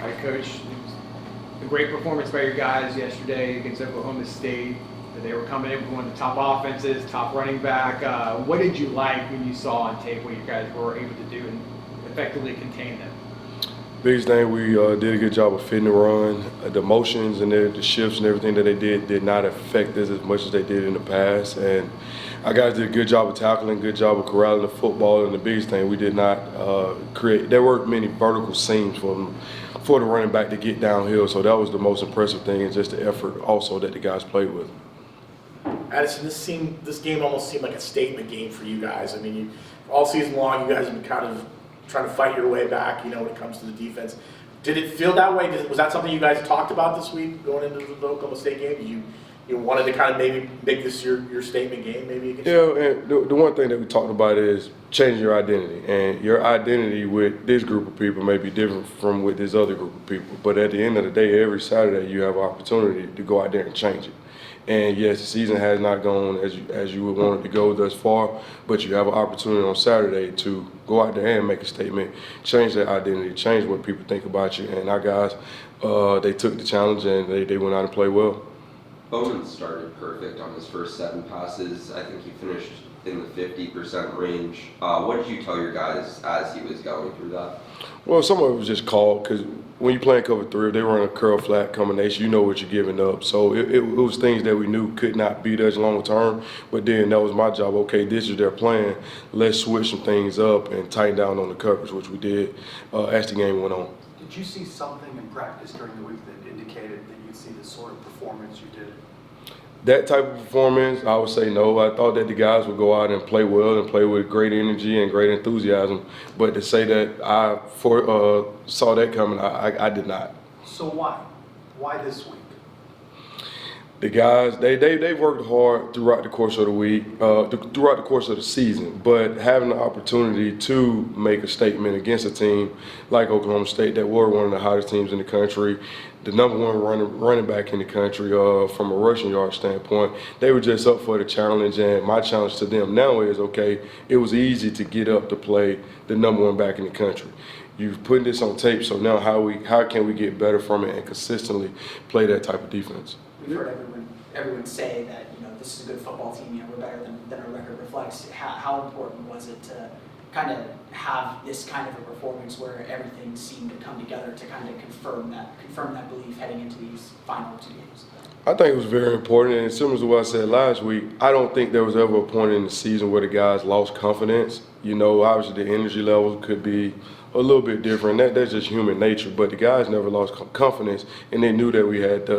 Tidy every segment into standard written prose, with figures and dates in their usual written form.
All right, Coach, a great performance by your guys yesterday against Oklahoma State. They were coming in with one of the top offenses, top running back. What did you like when you saw on tape what you guys were able to do and effectively contain them? Biggest thing, we did a good job of fitting the run. The motions and the shifts and everything that they did not affect us as much as they did in the past. And our guys did a good job of tackling, good job of corralling the football. And the biggest thing, we did not create. There weren't many vertical seams for the running back to get downhill. So that was the most impressive thing, and just the effort also that the guys played with. Addison, this game almost seemed like a statement game for you guys. I mean, all season long, you guys have been kind of trying to fight your way back, when it comes to the defense. Did it feel that way? Was that something you guys talked about this week going into the Oklahoma State game? You wanted to kind of maybe make this your statement game, maybe? Yeah, and the one thing that we talked about is changing your identity. And your identity with this group of people may be different from with this other group of people. But at the end of the day, every Saturday you have an opportunity to go out there and change it. And yes, the season has not gone as you would want it to go thus far, but you have an opportunity on Saturday to go out there and make a statement, change that identity, change what people think about you. And our guys, they took the challenge and they went out and played well. Bowman started perfect on his first 7 passes. I think he finished in the 50% range. What did you tell your guys as he was going through that? Well, some of it was just called because when you play in cover 3, if they run a curl flat combination, you know what you're giving up. So it was things that we knew could not beat us long term. But then that was my job. Okay, this is their plan. Let's switch some things up and tighten down on the coverage, which we did as the game went on. Did you see something in practice during the week that indicated that you'd see the sort of performance you did? That type of performance, I would say no. I thought that the guys would go out and play well and play with great energy and great enthusiasm. But to say that I saw that coming, I did not. So why? Why this week? The guys, they've worked hard throughout the course of the week, throughout the course of the season, but having the opportunity to make a statement against a team like Oklahoma State that were one of the hottest teams in the country, the #1 running back in the country from a rushing yard standpoint, they were just up for the challenge. And my challenge to them now is, okay, it was easy to get up to play the #1 back in the country. You've put this on tape, so now how can we get better from it and consistently play that type of defense? We've heard everyone say that this is a good football team. We're better than our record reflects. How important was it to kind of have this kind of a performance where everything seemed to come together to kind of confirm that belief heading into these final 2 games? I think it was very important, and similar to what I said last week, I don't think there was ever a point in the season where the guys lost confidence. Obviously the energy levels could be a little bit different. That's just human nature, but the guys never lost confidence, and they knew that we had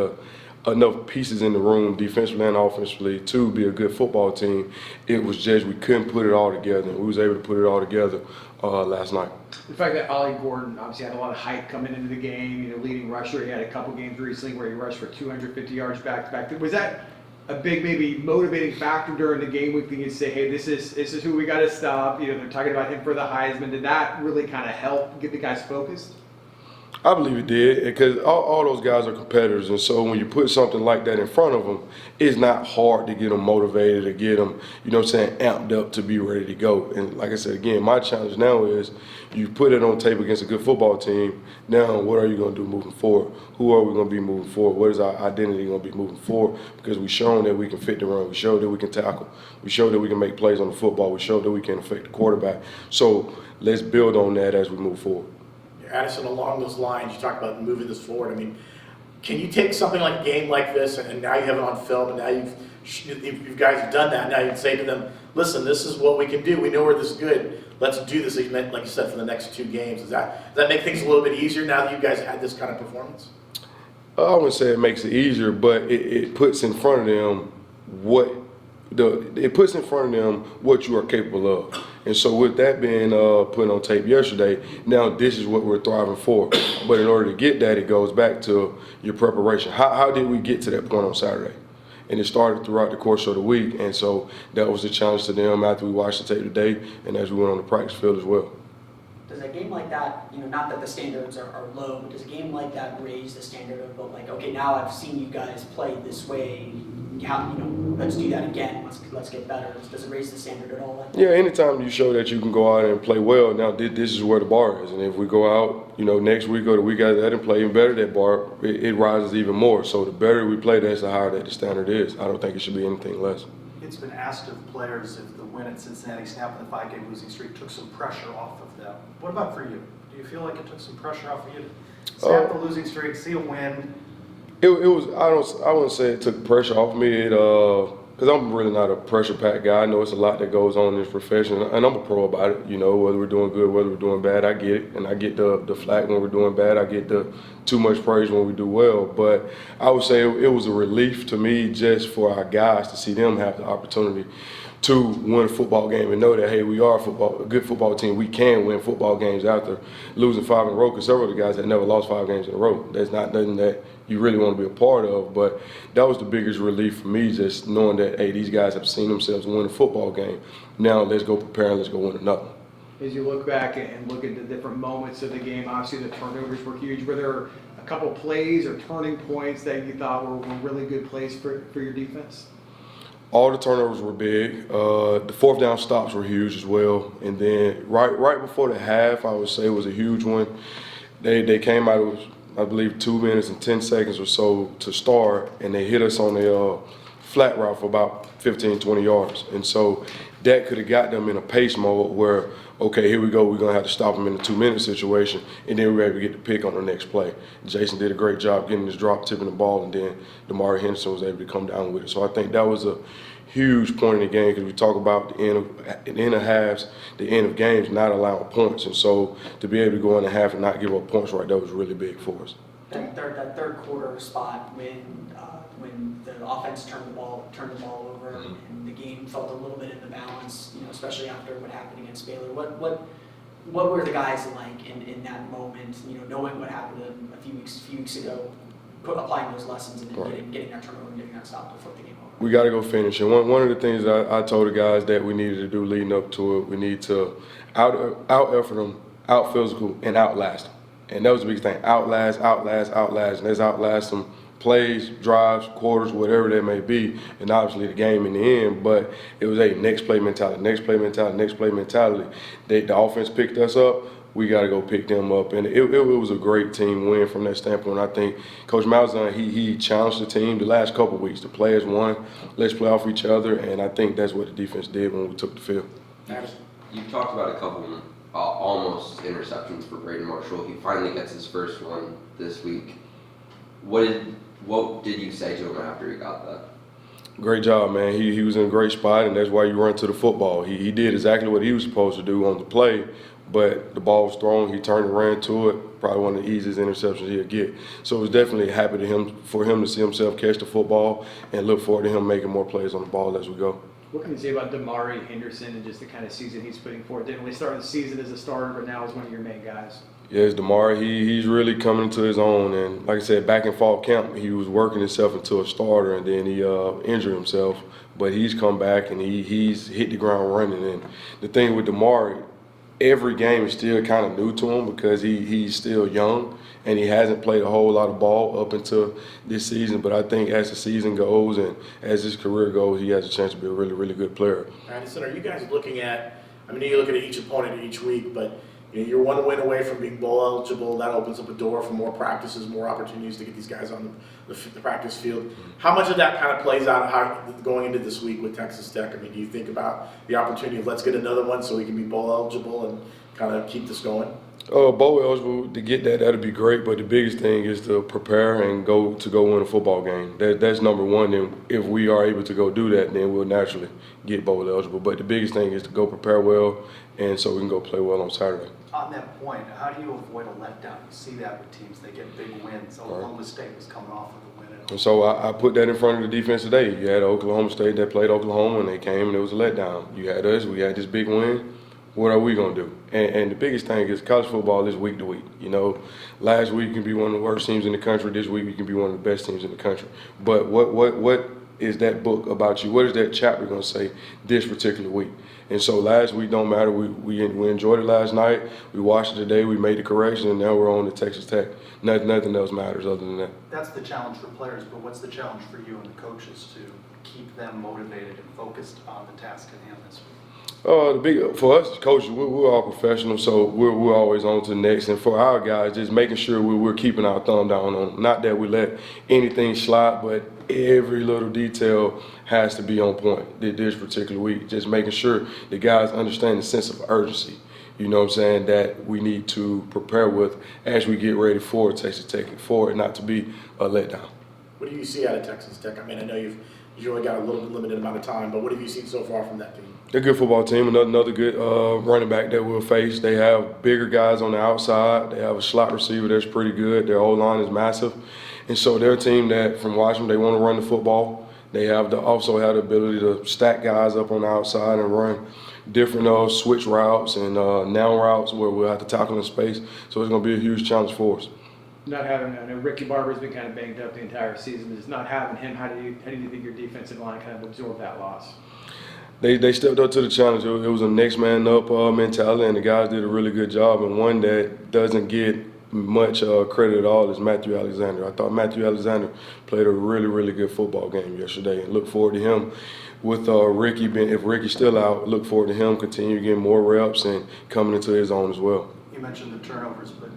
enough pieces in the room, defensively and offensively, to be a good football team. It was just we couldn't put it all together, and we was able to put it all together last night. The fact that Ollie Gordon obviously had a lot of hype coming into the game, leading rusher. He had a couple games recently where he rushed for 250 yards back to back. Was that a big, maybe motivating factor during the game week? You say, hey, this is who we got to stop. They're talking about him for the Heisman. Did that really kind of help get the guys focused? I believe it did, because all those guys are competitors, and so when you put something like that in front of them, it's not hard to get them motivated, to get them, amped up to be ready to go. And like I said, again, my challenge now is you put it on tape against a good football team. Now, what are you going to do moving forward? Who are we going to be moving forward? What is our identity going to be moving forward? Because we've shown that we can fit the run. We showed that we can tackle. We showed that we can make plays on the football. We showed that we can affect the quarterback. So let's build on that as we move forward. Addison, along those lines, you talked about moving this forward. I mean, can you take something like a game like this, and now you have it on film, and now you guys have done that, now you can say to them, listen, this is what we can do. We know we're this good. Let's do this, like you said, for the next 2 games. Does that make things a little bit easier now that you guys had this kind of performance? I wouldn't say it makes it easier, but it puts in front of them what you are capable of. And so with that being put on tape yesterday, now this is what we're thriving for. But in order to get that, it goes back to your preparation. How did we get to that point on Saturday? And it started throughout the course of the week. And so that was the challenge to them after we watched the tape today and as we went on the practice field as well. Does it a game like that, you know, not that the standards are low, but does a game like that raise the standard of like, okay, now I've seen you guys play this way, how, you know, let's do that again, let's get better. Does it raise the standard at all? Like that? Yeah, anytime you show that you can go out and play well, now this is where the bar is. And if we go out, you know, next week or the week after that and play even better, that bar, it rises even more. So the better we play, that's the higher that the standard is. I don't think it should be anything less. It's been asked of players if the win at Cincinnati, snapping the 5-game losing streak, took some pressure off of them. What about for you? Do you feel like it took some pressure off of you to snap the losing streak, see a win? It was. I wouldn't say it took pressure off me. Because I'm really not a pressure packed guy. I know it's a lot that goes on in this profession, and I'm a pro about it. You know, whether we're doing good, whether we're doing bad, I get it, and I get the flack when we're doing bad. I get the too much praise when we do well. But I would say it was a relief to me just for our guys to see them have the opportunity to win a football game and know that, hey, we are a good football team. We can win football games after losing 5 in a row, because several of the guys had never lost 5 games in a row. That's not nothing that you really want to be a part of, but that was the biggest relief for me, just knowing that, hey, these guys have seen themselves win a football game. Now let's go prepare and let's go win another. As you look back and look at the different moments of the game, obviously the turnovers were huge. Were there a couple plays or turning points that you thought were really good plays for your defense? All the turnovers were big. The 4th down stops were huge as well. And then right before the half, I would say was a huge one. They came out of, I believe, 2 minutes and 10 seconds or so to start, and they hit us on a flat route for about 15, 20 yards. And so that could have got them in a pace mode where, okay, here we go, we're going to have to stop them in a 2-minute situation, and then we were able to get the pick on the next play. Jason did a great job getting his drop, tipping the ball, and then Damari Henderson was able to come down with it. So I think that was a huge point in the game, because we talk about the end of halves, the end of games, not allowing points. And so to be able to go in the half and not give up points right there was really big for us. That third quarter spot when the offense turned the ball over and the game felt a little bit in the balance, you know, especially after what happened against Baylor. What were the guys like in that moment? You know, knowing what happened a few weeks ago, applying those lessons and then getting that turnover and getting that stop to flip the game over. We got to go finish. And one of the things I told the guys that we needed to do leading up to it, we need to out-effort them, out-physical, and outlast them. And that was the biggest thing. Outlast. And let's outlast them plays, drives, quarters, whatever that may be, and obviously the game in the end. But it was a next play mentality. The offense picked us up. We got to go pick them up. And it was a great team win from that standpoint. I think Coach Malzahn, he challenged the team the last couple of weeks. The players won. Let's play off each other. And I think that's what the defense did when we took the field. You've talked about a couple almost interceptions for Braden Marshall. He finally gets his first one this week. What did you say to him after he got that? Great job, man. He was in a great spot, and that's why you run to the football. He did exactly what he was supposed to do on the play, but the ball was thrown. He turned and ran to it. Probably one of the easiest interceptions he'll get. So it was definitely happy for him to see himself catch the football, and look forward to him making more plays on the ball as we go. What can you say about Damari Henderson and just the kind of season he's putting forward? Didn't really start the season as a starter, but now is one of your main guys. Yes, Damari, he's really coming into his own. And like I said, back in fall camp, he was working himself into a starter, and then he injured himself. But he's come back, and he's hit the ground running. And the thing with Damari, every game is still kind of new to him because he's still young, and he hasn't played a whole lot of ball up until this season. But I think as the season goes and as his career goes, he has a chance to be a really, really good player. Addison, are you guys looking at, I mean, you're looking at each opponent each week, but you know, you're one win away from being bowl eligible. That opens up a door for more practices, more opportunities to get these guys on the practice field. How much of that kind of plays out going into this week with Texas Tech? I mean, do you think about the opportunity of let's get another one so we can be bowl eligible and kind of keep this going? Bowl eligible, to get that'd be great. But the biggest thing is to prepare and go win a football game. That's number one. And if we are able to go do that, then we'll naturally get bowl eligible. But the biggest thing is to go prepare well, and so we can go play well on Saturday. On that point, how do you avoid a letdown? You see that with teams, they get big wins. Oklahoma State was coming off of the win. And so I put that in front of the defense today. You had Oklahoma State that played Oklahoma, and they came and it was a letdown. You had us, we had this big win. What are we going to do? And the biggest thing is college football is week to week. You know, last week you can be one of the worst teams in the country. This week you can be one of the best teams in the country. But what is that book about you? What is that chapter going to say this particular week? And so last week don't matter. We enjoyed it last night. We watched it today. We made the correction, and now we're on to Texas Tech. Nothing else matters other than that. That's the challenge for players, but what's the challenge for you and the coaches to keep them motivated and focused on the task at hand this week? For us as coaches, we're all professionals, so we're always on to the next. And for our guys, just making sure we're keeping our thumb down on them. Not that we let anything slide, but every little detail has to be on point this particular week. Just making sure the guys understand the sense of urgency, you know what I'm saying, that we need to prepare with as we get ready for Texas Tech, for it not to be a letdown. What do you see out of Texas Tech? I mean, I know you've only got a little bit limited amount of time, but what have you seen so far from that team? They're a good football team. Another good running back that we'll face. They have bigger guys on the outside. They have a slot receiver that's pretty good. Their O-line is massive. And so they're a team that, from watching, they want to run the football. They also have the ability to stack guys up on the outside and run different switch routes and now routes where we'll have to tackle in space. So it's going to be a huge challenge for us. Not having, I know Ricky Barber's been kind of banged up the entire season. Just not having him, how do you think your defensive line kind of absorbed that loss? They stepped up to the challenge. It was a next man up mentality, and the guys did a really good job. And one that doesn't get much credit at all is Matthew Alexander. I thought Matthew Alexander played a really, really good football game yesterday, and look forward to him with Ricky if Ricky's still out, look forward to him continue getting more reps and coming into his own as well. You mentioned the turnovers, but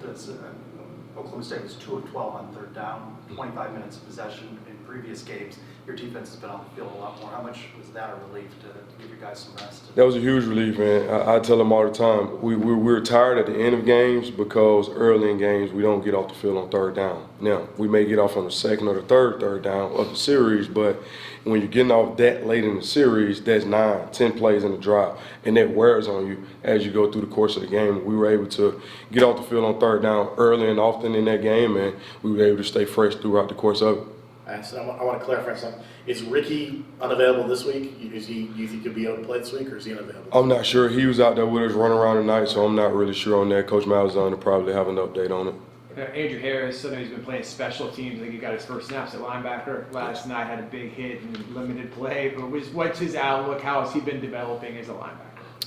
Oklahoma State was 2 of 12 on third down, 25 minutes of possession in previous games. Your defense has been on the field a lot more. How much was that a relief to give you guys some rest? That was a huge relief, man. I tell them all the time, we're tired at the end of games because early in games we don't get off the field on third down. Now, we may get off on the second or the third down of the series, but when you're getting off that late in the series, that's 9, 10 plays in the drive, and that wears on you as you go through the course of the game. We were able to get off the field on third down early and often in that game, and we were able to stay fresh throughout the course of it. So I want to clarify something. Is Ricky unavailable this week? Do you think he'll be able to play this week, or is he unavailable? I'm not sure. He was out there with us running around tonight, so I'm not really sure on that. Coach Malzahn will probably have an update on it. Andrew Harris, I know he's been playing special teams. I think he got his first snaps at linebacker last night, had a big hit and limited play. But what's his outlook? How has he been developing as a linebacker?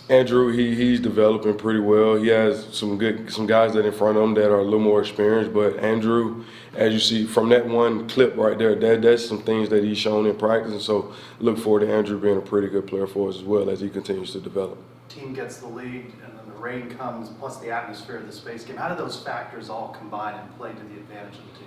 Andrew, he's developing pretty well. He has some guys that in front of him that are a little more experienced. But Andrew, as you see from that one clip right there, that's some things that he's shown in practice. And so look forward to Andrew being a pretty good player for us as well as he continues to develop. Team gets the lead, and then the rain comes, plus the atmosphere of the space game. How do those factors all combine and play to the advantage of the team?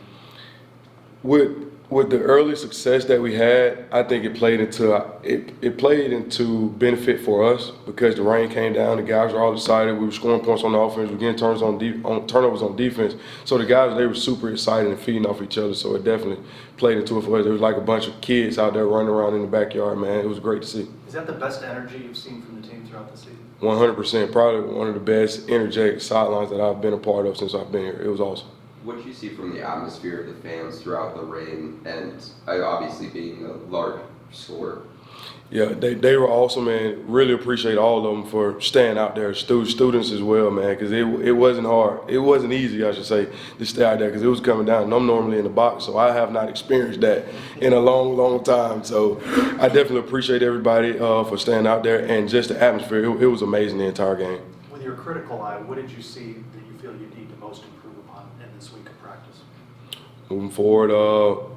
With the early success that we had, I think it played into benefit for us because the rain came down. The guys were all excited. We were scoring points on the offense. We were getting turnovers on defense. So the guys, they were super excited and feeding off each other. So it definitely played into it for us. It was like a bunch of kids out there running around in the backyard, man. It was great to see. Is that the best energy you've seen from the team throughout the season? 100%. Probably one of the best energetic sidelines that I've been a part of since I've been here. It was awesome. What did you see from the atmosphere of the fans throughout the rain, and obviously being a large score? Yeah, they were awesome, man. Really appreciate all of them for staying out there. Students as well, man, because it wasn't hard. It wasn't easy, I should say, to stay out there because it was coming down. And I'm normally in the box, so I have not experienced that in a long, long time. So I definitely appreciate everybody for staying out there, and just the atmosphere. It was amazing the entire game. With your critical eye, what did you see that you feel you need to most improve upon in this week of practice? Moving forward,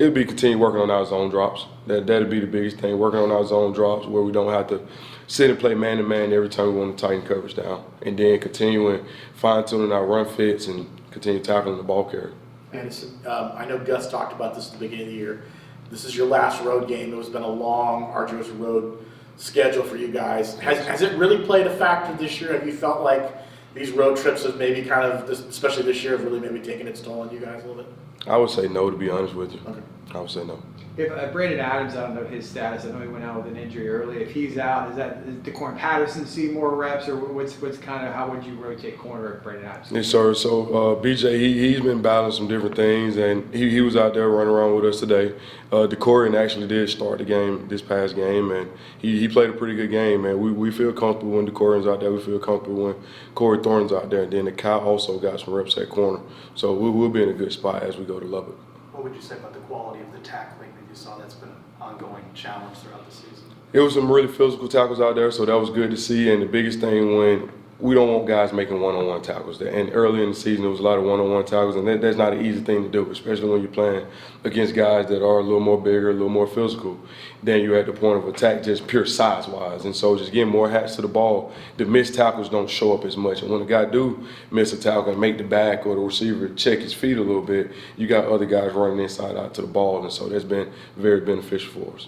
it'll be continue working on our zone drops. That'll be the biggest thing, working on our zone drops where we don't have to sit and play man-to-man every time we want to tighten coverage down. And then continuing fine-tuning our run fits and continue tackling the ball carrier. Addison, I know Gus talked about this at the beginning of the year. This is your last road game. It has been a long, arduous road schedule for you guys. Has it really played a factor this year? Have you felt like these road trips have maybe kind of, especially this year, have really maybe taken its toll on you guys a little bit? I would say no, to be honest with you. Okay. I would say no. If Brandon Adams, I don't know his status. I know he went out with an injury early. If he's out, does DeCorn Patterson see more reps, or what's kind of how would you rotate corner if Brandon Adams? Yes, sir. So BJ, he's been battling some different things, and he was out there running around with us today. DeCorian actually did start the game this past game, and he played a pretty good game, man. We feel comfortable when DeCorian's out there. We feel comfortable when Corey Thorne's out there, and then the Kyle also got some reps at corner. So we'll be in a good spot as we go to Lubbock. What What would you say about the quality of the tackling that you saw? That's been an ongoing challenge throughout the season. It was some really physical tackles out there, so that was good to see. And the biggest thing, when we don't want guys making one-on-one tackles. And early in the season, there was a lot of one-on-one tackles, and that's not an easy thing to do, especially when you're playing against guys that are a little more bigger, a little more physical. Then you're at the point of attack, just pure size-wise. And so just getting more hats to the ball, the missed tackles don't show up as much. And when a guy do miss a tackle and make the back or the receiver check his feet a little bit, you got other guys running inside out to the ball. And so that's been very beneficial for us.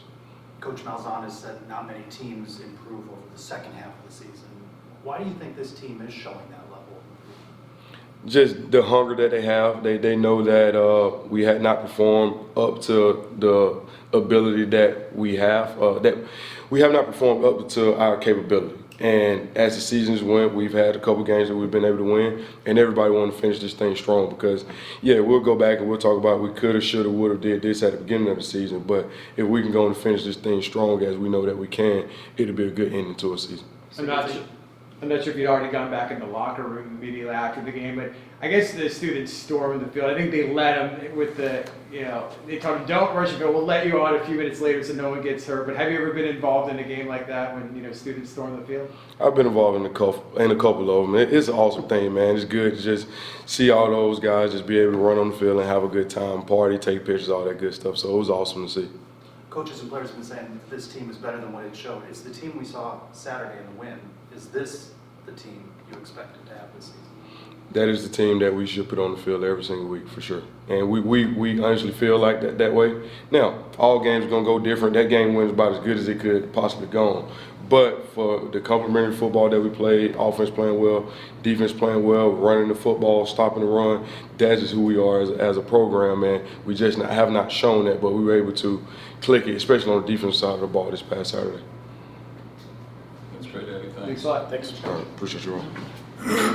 Coach Malzahn has said not many teams improve over the second half of the season. Why do you think this team is showing that level? Just the hunger that they have. They know that we had not performed up to the ability that we have. That we have not performed up to our capability. And as the seasons went, we've had a couple games that we've been able to win, and everybody wanted to finish this thing strong because, yeah, we'll go back and we'll talk about we could have, should have, would have did this at the beginning of the season. But if we can go and finish this thing strong as we know that we can, it'll be a good ending to a season. I'm not sure if you'd already gone back in the locker room immediately after the game, but I guess the students stormed the field. I think they let them with the, they told them, don't rush the field. We'll let you on a few minutes later so no one gets hurt. But have you ever been involved in a game like that when, students storm the field? I've been involved in a couple of them. It's an awesome thing, man. It's good to just see all those guys just be able to run on the field and have a good time, party, take pictures, all that good stuff. So it was awesome to see. Coaches and players have been saying that this team is better than what it showed. It's the team we saw Saturday in the win. Is this the team you expected to have this season? That is the team that we should put on the field every single week for sure. And we honestly feel like that way. Now, all games are going to go different. That game went about as good as it could possibly go. But for the complementary football that we played, offense playing well, defense playing well, running the football, stopping the run, that's just who we are as a program, and we just have not shown that, but we were able to click it, especially on the defensive side of the ball this past Saturday. That's great, Eddie. Thanks. Thanks a lot. Thanks. All right, appreciate you all.